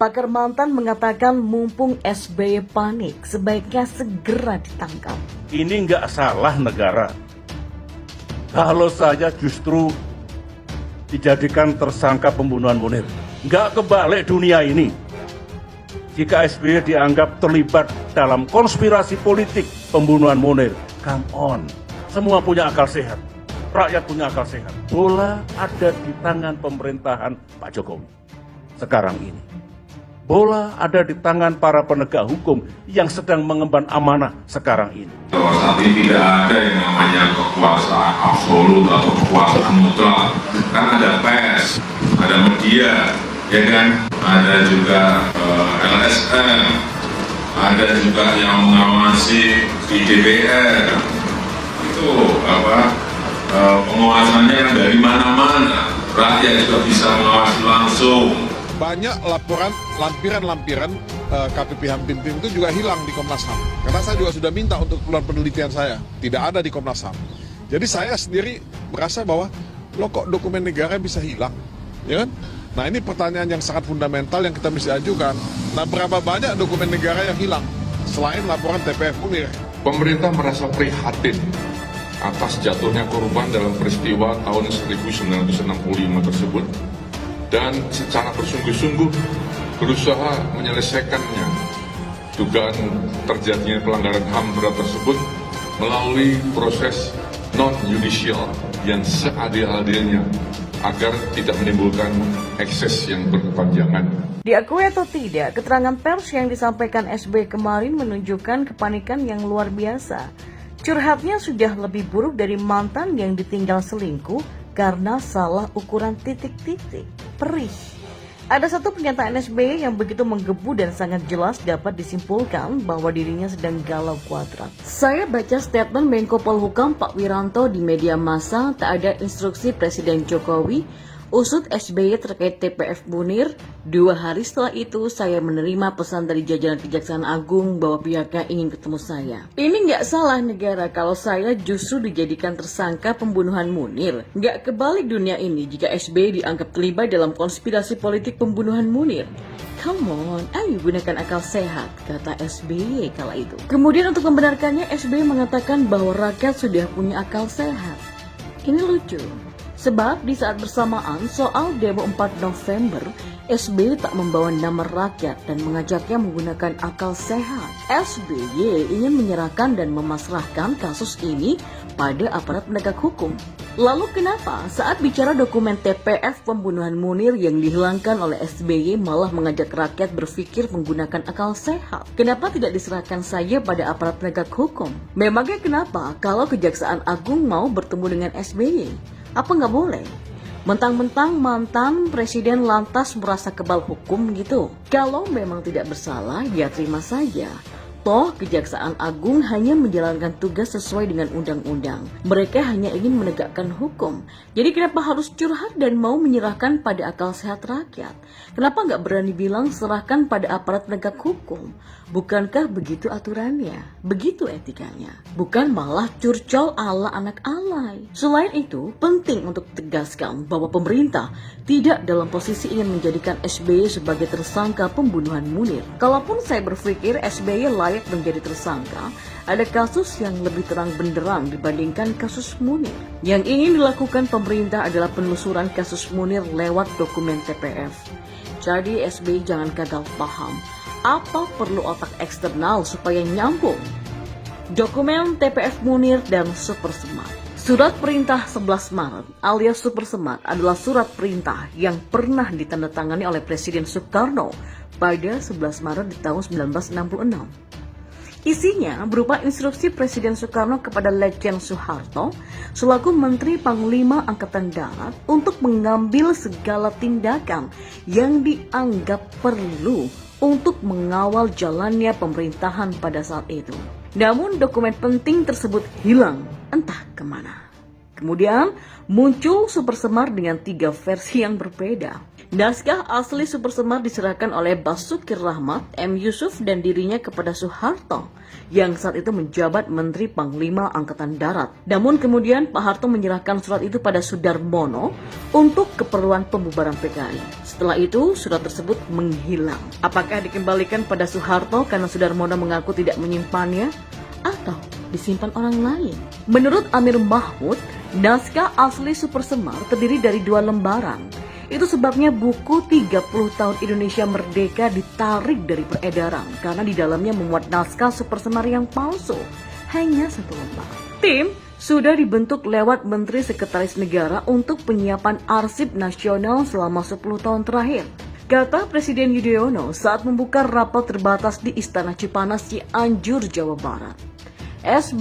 Pakar mantan mengatakan mumpung SBY panik, sebaiknya segera ditangkap. Ini nggak salah negara. Kalau saja justru dijadikan tersangka pembunuhan Munir. Nggak kebalik dunia ini. Jika SBY dianggap terlibat dalam konspirasi politik pembunuhan Munir. Come on. Semua punya akal sehat. Rakyat punya akal sehat. Bola ada di tangan pemerintahan Pak Jokowi. Sekarang ini. Bola ada di tangan para penegak hukum yang sedang mengemban amanah sekarang ini. Bahwa saat ini tidak ada yang namanya kekuasaan absolut atau kekuasaan mutlak. Kan ada pers, ada media, ya kan? Ada juga LSM, ada juga yang mengawasi di DPR. Itu pengawasannya dari mana-mana. Rakyat juga bisa mengawasi langsung. Banyak laporan lampiran-lampiran KPP Hampim-Pim itu juga hilang di Komnas HAM. Karena saya juga sudah minta untuk keluar penelitian saya, tidak ada di Komnas HAM. Jadi saya sendiri merasa bahwa loh kok dokumen negara bisa hilang, ya kan? Nah ini pertanyaan yang sangat fundamental yang kita mesti ajukan. Nah berapa banyak dokumen negara yang hilang selain laporan TPF Munir? Pemerintah merasa prihatin atas jatuhnya korban dalam peristiwa tahun 1965 tersebut. Dan secara bersungguh-sungguh berusaha menyelesaikannya dugaan terjadinya pelanggaran HAM berat tersebut melalui proses non-judicial yang seadil-adilnya agar tidak menimbulkan ekses yang berkepanjangan. Diakui atau tidak, keterangan pers yang disampaikan SBY kemarin menunjukkan kepanikan yang luar biasa. Curhatnya sudah lebih buruk dari mantan yang ditinggal selingkuh karena salah ukuran titik-titik. Perih. Ada satu pernyataan SBY yang begitu menggebu dan sangat jelas dapat disimpulkan bahwa dirinya sedang galau kuadrat. Saya baca statement Menko Polhukam Pak Wiranto di media massa, tak ada instruksi Presiden Jokowi usut SBY terkait TPF Munir. 2 hari setelah itu saya menerima pesan dari jajaran Kejaksaan Agung bahwa pihaknya ingin ketemu saya. Ini nggak salah negara kalau saya justru dijadikan tersangka pembunuhan Munir. Nggak kebalik dunia ini jika SBY dianggap terlibat dalam konspirasi politik pembunuhan Munir. Come on, ayo gunakan akal sehat, kata SBY kala itu. Kemudian untuk membenarkannya, SBY mengatakan bahwa rakyat sudah punya akal sehat. Ini lucu. Sebab di saat bersamaan soal demo 4 November, SBY tak membawa nama rakyat dan mengajaknya menggunakan akal sehat. SBY ingin menyerahkan dan memasrahkan kasus ini pada aparat penegak hukum. Lalu kenapa saat bicara dokumen TPF pembunuhan Munir yang dihilangkan oleh SBY malah mengajak rakyat berpikir menggunakan akal sehat? Kenapa tidak diserahkan saja pada aparat penegak hukum? Memangnya kenapa kalau Kejaksaan Agung mau bertemu dengan SBY? Apa nggak boleh? Mentang-mentang mantan presiden lantas merasa kebal hukum gitu. Kalau memang tidak bersalah, ya terima saja. Toh Kejaksaan Agung hanya menjalankan tugas sesuai dengan undang-undang. Mereka hanya ingin menegakkan hukum. Jadi kenapa harus curhat dan mau menyerahkan pada akal sehat rakyat? Kenapa nggak berani bilang serahkan pada aparat penegak hukum? Bukankah begitu aturannya? Begitu etikanya? Bukan malah curcol ala anak alay. Selain itu, penting untuk tegaskan bahwa pemerintah tidak dalam posisi ingin menjadikan SBY sebagai tersangka pembunuhan Munir. Kalaupun saya berpikir SBY layak menjadi tersangka, ada kasus yang lebih terang benderang dibandingkan kasus Munir. Yang ingin dilakukan pemerintah adalah penelusuran kasus Munir lewat dokumen TPF. Jadi SBY jangan gagal paham. Apa perlu otak eksternal supaya nyambung? Dokumen TPF Munir dan Supersmart. Surat perintah 11 Maret alias Supersmart adalah surat perintah yang pernah ditandatangani oleh Presiden Soekarno pada 11 Maret di tahun 1966. Isinya berupa instruksi Presiden Soekarno kepada Letjen Soeharto selaku Menteri Panglima Angkatan Darat untuk mengambil segala tindakan yang dianggap perlu untuk mengawal jalannya pemerintahan pada saat itu. Namun dokumen penting tersebut hilang entah kemana. Kemudian muncul Supersmart dengan 3 versi yang berbeda. Naskah asli Super Semar diserahkan oleh Basuki Rahmat, M. Yusuf, dan dirinya kepada Soeharto yang saat itu menjabat Menteri Panglima Angkatan Darat. Namun kemudian Pak Harto menyerahkan surat itu pada Sudarmono untuk keperluan pembubaran PKI. Setelah itu surat tersebut menghilang. Apakah dikembalikan pada Soeharto karena Sudarmono mengaku tidak menyimpannya, atau disimpan orang lain? Menurut Amir Mahmud, naskah asli Super Semar terdiri dari 2 lembaran. Itu sebabnya buku 30 tahun Indonesia Merdeka ditarik dari peredaran karena di dalamnya memuat naskah Super Semar yang palsu, hanya 1 lembar. Tim sudah dibentuk lewat Menteri Sekretaris Negara untuk penyiapan arsip nasional selama 10 tahun terakhir, kata Presiden Yudhoyono saat membuka rapat terbatas di Istana Cipanas, Cianjur, Jawa Barat. SB